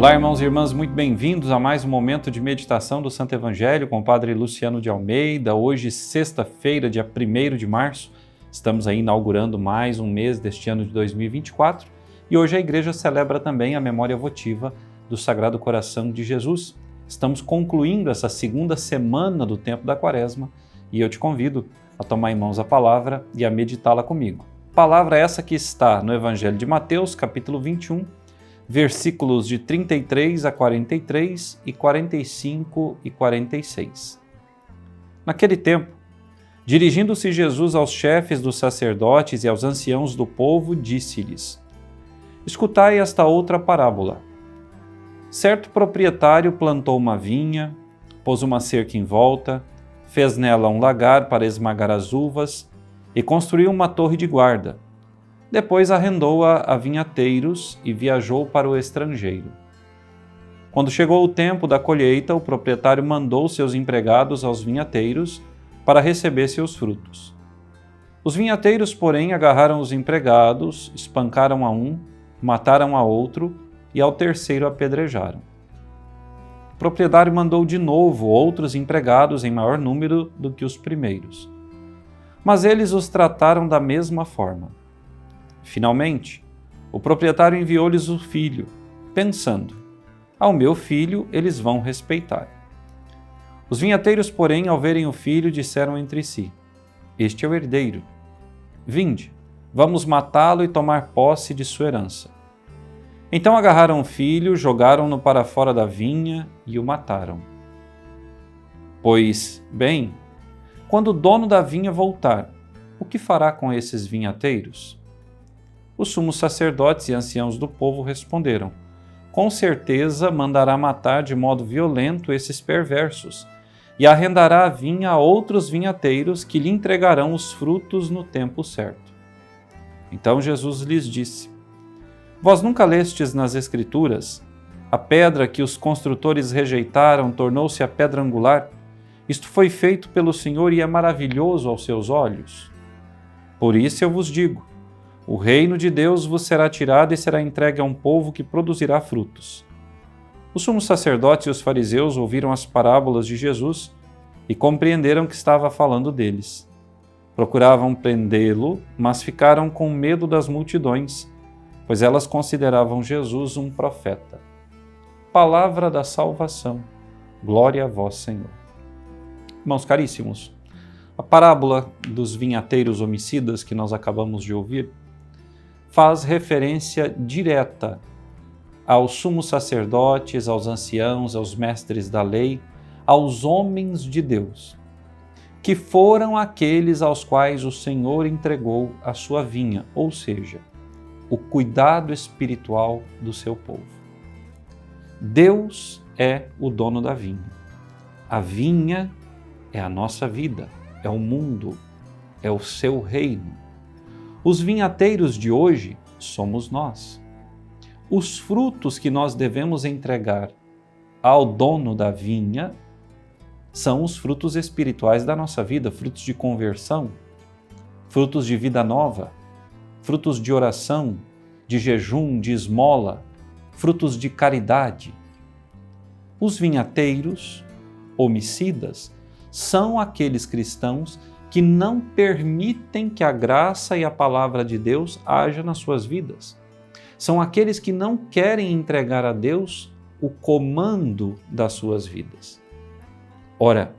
Olá, irmãos e irmãs, muito bem-vindos a mais um momento de meditação do Santo Evangelho com o Padre Luciano de Almeida. Hoje, sexta-feira, dia 1º de março, estamos aí inaugurando mais um mês deste ano de 2024 e hoje a Igreja celebra também a memória votiva do Sagrado Coração de Jesus. Estamos concluindo essa segunda semana do tempo da Quaresma e eu te convido a tomar em mãos a palavra e a meditá-la comigo. Palavra essa que está no Evangelho de Mateus, capítulo 21, versículos de 33 a 43 e 45 e 46. Naquele tempo, dirigindo-se Jesus aos chefes dos sacerdotes e aos anciãos do povo, disse-lhes: Escutai esta outra parábola. Certo proprietário plantou uma vinha, pôs uma cerca em volta, fez nela um lagar para esmagar as uvas e construiu uma torre de guarda. Depois arrendou-a a vinhateiros e viajou para o estrangeiro. Quando chegou o tempo da colheita, o proprietário mandou seus empregados aos vinhateiros para receber seus frutos. Os vinhateiros, porém, agarraram os empregados, espancaram a um, mataram a outro e ao terceiro apedrejaram. O proprietário mandou de novo outros empregados em maior número do que os primeiros. Mas eles os trataram da mesma forma. Finalmente, o proprietário enviou-lhes o filho, pensando: ao meu filho eles vão respeitar. Os vinhateiros, porém, ao verem o filho, disseram entre si: este é o herdeiro. Vinde, vamos matá-lo e tomar posse de sua herança. Então agarraram o filho, jogaram-no para fora da vinha e o mataram. Pois, bem, quando o dono da vinha voltar, o que fará com esses vinhateiros? Os sumos sacerdotes e anciãos do povo responderam: com certeza mandará matar de modo violento esses perversos e arrendará a vinha a outros vinhateiros que lhe entregarão os frutos no tempo certo. Então Jesus lhes disse: vós nunca lestes nas Escrituras: a pedra que os construtores rejeitaram tornou-se a pedra angular? Isto foi feito pelo Senhor e é maravilhoso aos seus olhos. Por isso eu vos digo: o reino de Deus vos será tirado e será entregue a um povo que produzirá frutos. Os sumos sacerdotes e os fariseus ouviram as parábolas de Jesus e compreenderam que estava falando deles. Procuravam prendê-lo, mas ficaram com medo das multidões, pois elas consideravam Jesus um profeta. Palavra da salvação. Glória a vós, Senhor. Irmãos caríssimos, a parábola dos vinhateiros homicidas que nós acabamos de ouvir faz referência direta aos sumos sacerdotes, aos anciãos, aos mestres da lei, aos homens de Deus, que foram aqueles aos quais o Senhor entregou a sua vinha, ou seja, o cuidado espiritual do seu povo. Deus é o dono da vinha. A vinha é a nossa vida, é o mundo, é o seu reino. Os vinhateiros de hoje somos nós. Os frutos que nós devemos entregar ao dono da vinha são os frutos espirituais da nossa vida, frutos de conversão, frutos de vida nova, frutos de oração, de jejum, de esmola, frutos de caridade. Os vinhateiros, homicidas, são aqueles cristãos que não permitem que a graça e a palavra de Deus haja nas suas vidas. São aqueles que não querem entregar a Deus o comando das suas vidas. Ora,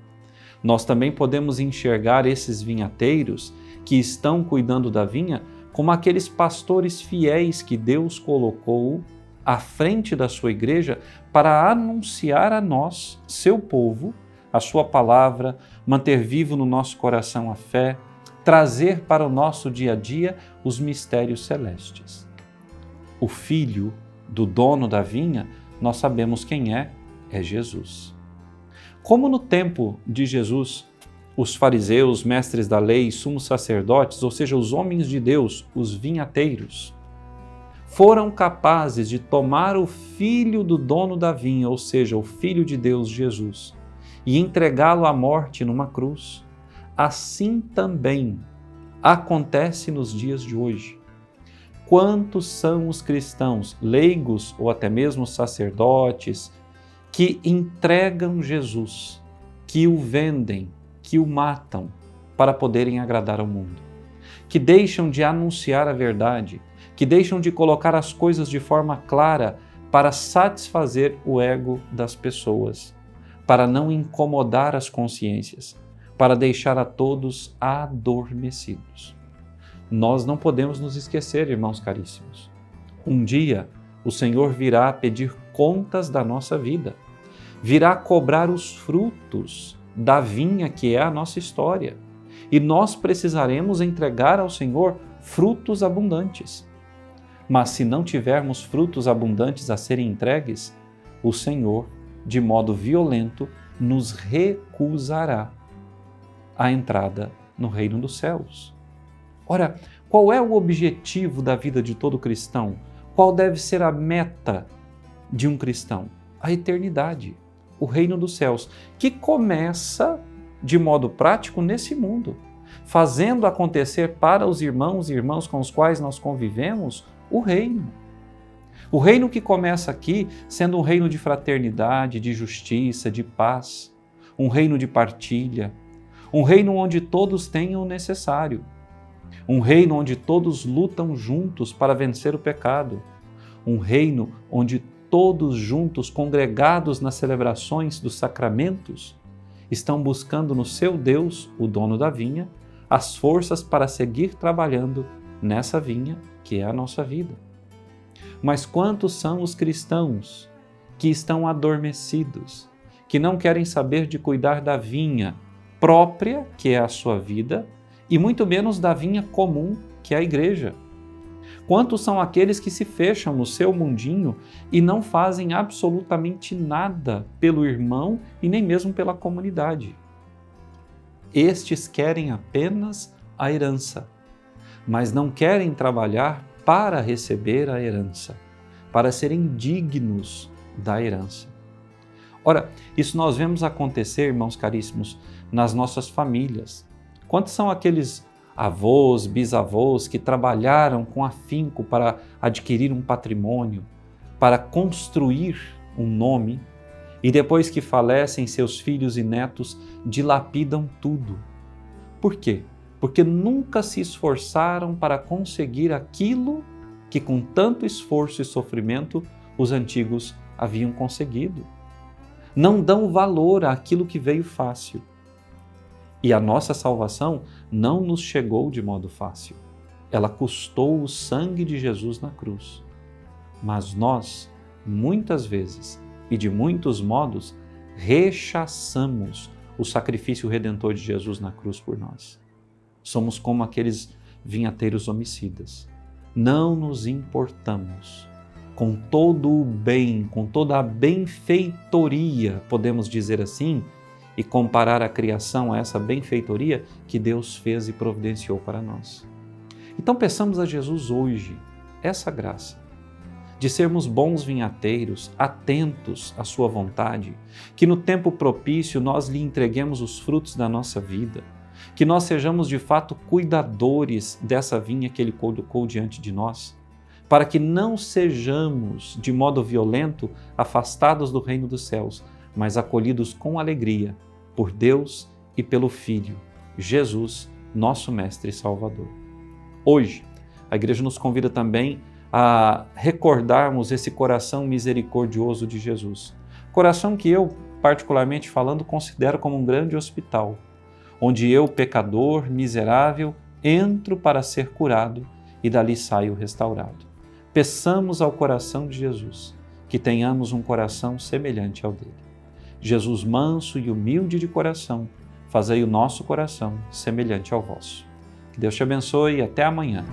nós também podemos enxergar esses vinhateiros que estão cuidando da vinha como aqueles pastores fiéis que Deus colocou à frente da sua igreja para anunciar a nós, seu povo, a sua palavra, manter vivo no nosso coração a fé, trazer para o nosso dia a dia os mistérios celestes. O filho do dono da vinha, nós sabemos quem é Jesus. Como no tempo de Jesus, os fariseus, mestres da lei, sumos sacerdotes, ou seja, os homens de Deus, os vinhateiros, foram capazes de tomar o filho do dono da vinha, ou seja, o filho de Deus, Jesus, e entregá-lo à morte numa cruz, assim também acontece nos dias de hoje. quantos são os cristãos, leigos ou até mesmo sacerdotes, que entregam Jesus, que o vendem, que o matam para poderem agradar ao mundo, que deixam de anunciar a verdade, que deixam de colocar as coisas de forma clara para satisfazer o ego das pessoas, para não incomodar as consciências, para deixar a todos adormecidos. Nós não podemos nos esquecer, irmãos caríssimos. Um dia o Senhor virá pedir contas da nossa vida, virá cobrar os frutos da vinha que é a nossa história, e nós precisaremos entregar ao Senhor frutos abundantes. Mas se não tivermos frutos abundantes a serem entregues, o Senhor, de modo violento, nos recusará a entrada no reino dos céus. Ora, qual é o objetivo da vida de todo cristão? Qual deve ser a meta de um cristão? A eternidade, o reino dos céus, que começa de modo prático nesse mundo, fazendo acontecer para os irmãos e irmãs com os quais nós convivemos o reino. O reino que começa aqui sendo um reino de fraternidade, de justiça, de paz, um reino de partilha, um reino onde todos tenham o necessário, um reino onde todos lutam juntos para vencer o pecado, um reino onde todos juntos, congregados nas celebrações dos sacramentos, estão buscando no seu Deus, o dono da vinha, as forças para seguir trabalhando nessa vinha que é a nossa vida. Mas quantos são os cristãos que estão adormecidos, que não querem saber de cuidar da vinha própria, que é a sua vida, e muito menos da vinha comum, que é a igreja? Quantos são aqueles que se fecham no seu mundinho e não fazem absolutamente nada pelo irmão e nem mesmo pela comunidade? Estes querem apenas a herança, mas não querem trabalhar para receber a herança, para serem dignos da herança. Ora, isso nós vemos acontecer, irmãos caríssimos, nas nossas famílias. Quantos são aqueles avós, bisavós que trabalharam com afinco para adquirir um patrimônio, para construir um nome, e depois que falecem, seus filhos e netos dilapidam tudo. Por quê? Porque nunca se esforçaram para conseguir aquilo que com tanto esforço e sofrimento os antigos haviam conseguido. Não dão valor àquilo que veio fácil. E a nossa salvação não nos chegou de modo fácil. Ela custou o sangue de Jesus na cruz. Mas nós, muitas vezes e de muitos modos, rechaçamos o sacrifício redentor de Jesus na cruz por nós. Somos como aqueles vinhateiros homicidas. Não nos importamos com todo o bem, com toda a benfeitoria, podemos dizer assim, e comparar a criação a essa benfeitoria que Deus fez e providenciou para nós. Então peçamos a Jesus hoje essa graça de sermos bons vinhateiros, atentos à sua vontade, que no tempo propício nós lhe entreguemos os frutos da nossa vida, que nós sejamos de fato cuidadores dessa vinha que Ele colocou diante de nós, para que não sejamos de modo violento afastados do reino dos céus, mas acolhidos com alegria por Deus e pelo Filho, Jesus, nosso Mestre e Salvador. Hoje, a Igreja nos convida também a recordarmos esse coração misericordioso de Jesus. Coração que eu, particularmente falando, considero como um grande hospital, onde eu, pecador, miserável, entro para ser curado e dali saio restaurado. Peçamos ao coração de Jesus que tenhamos um coração semelhante ao dele. Jesus manso e humilde de coração, fazei o nosso coração semelhante ao vosso. Que Deus te abençoe e até amanhã.